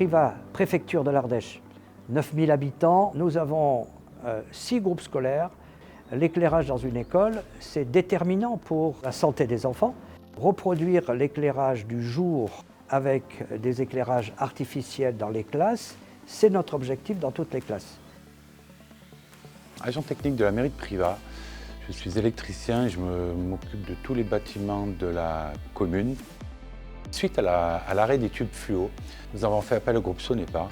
Privas, préfecture de l'Ardèche, 9000 habitants. Nous avons 6 groupes scolaires. L'éclairage dans une école, c'est déterminant pour la santé des enfants. Reproduire l'éclairage du jour avec des éclairages artificiels dans les classes, c'est notre objectif dans toutes les classes. Agent technique de la mairie de Privas, je suis électricien et je m'occupe de tous les bâtiments de la commune. Suite à l'arrêt des tubes fluo, nous avons fait appel au groupe Sonepa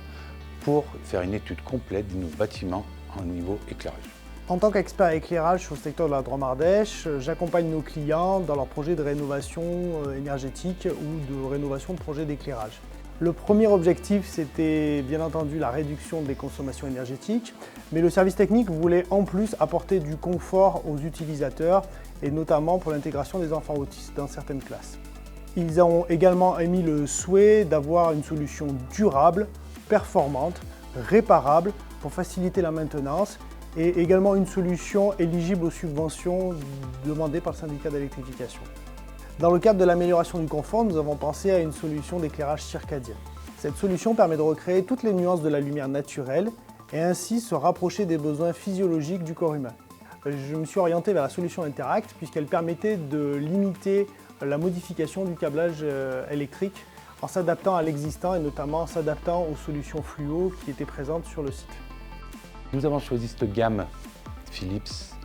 pour faire une étude complète de nos bâtiments en niveau éclairage. En tant qu'expert éclairage sur le secteur de la Drôme Ardèche, j'accompagne nos clients dans leurs projets de rénovation énergétique ou de rénovation de projets d'éclairage. Le premier objectif, c'était bien entendu la réduction des consommations énergétiques, mais le service technique voulait en plus apporter du confort aux utilisateurs et notamment pour l'intégration des enfants autistes dans certaines classes. Ils ont également émis le souhait d'avoir une solution durable, performante, réparable pour faciliter la maintenance et également une solution éligible aux subventions demandées par le syndicat d'électrification. Dans le cadre de l'amélioration du confort, nous avons pensé à une solution d'éclairage circadien. Cette solution permet de recréer toutes les nuances de la lumière naturelle et ainsi se rapprocher des besoins physiologiques du corps humain. Je me suis orienté vers la solution Interact puisqu'elle permettait de limiter la modification du câblage électrique en s'adaptant à l'existant et notamment en s'adaptant aux solutions fluo qui étaient présentes sur le site. Nous avons choisi cette gamme Philips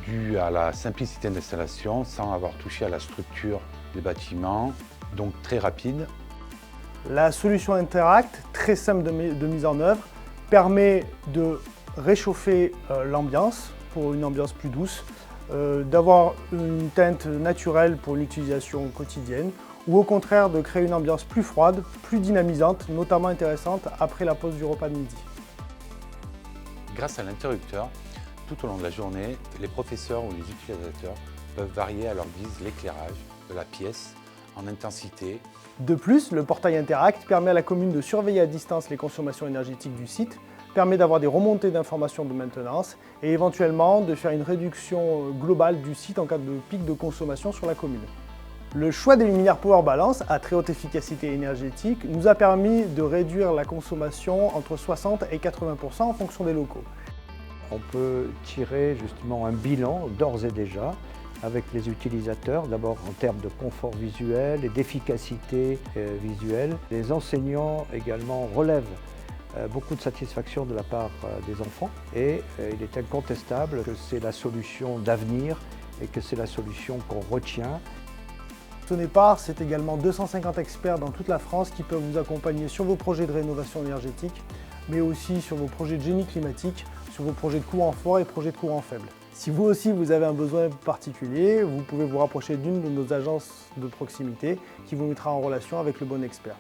due à la simplicité d'installation sans avoir touché à la structure des bâtiments, donc très rapide. La solution Interact, très simple de mise en œuvre, permet de réchauffer l'ambiance pour une ambiance plus douce, d'avoir une teinte naturelle pour l'utilisation quotidienne ou au contraire de créer une ambiance plus froide, plus dynamisante, notamment intéressante après la pause du repas de midi. Grâce à l'interrupteur, tout au long de la journée, les professeurs ou les utilisateurs peuvent varier à leur guise l'éclairage de la pièce en intensité. De plus, le portail Interact permet à la commune de surveiller à distance les consommations énergétiques du site, permet d'avoir des remontées d'informations de maintenance et éventuellement de faire une réduction globale du site en cas de pic de consommation sur la commune. Le choix des luminaires Power Balance à très haute efficacité énergétique nous a permis de réduire la consommation entre 60 et 80% en fonction des locaux. On peut tirer justement un bilan d'ores et déjà avec les utilisateurs, d'abord en termes de confort visuel et d'efficacité visuelle. Les enseignants également relèvent beaucoup de satisfaction de la part des enfants et il est incontestable que c'est la solution d'avenir et que c'est la solution qu'on retient. Sonepa, c'est également 250 experts dans toute la France qui peuvent vous accompagner sur vos projets de rénovation énergétique, mais aussi sur vos projets de génie climatique, sur vos projets de courant fort et projets de courant faible. Si vous aussi vous avez un besoin particulier, vous pouvez vous rapprocher d'une de nos agences de proximité qui vous mettra en relation avec le bon expert.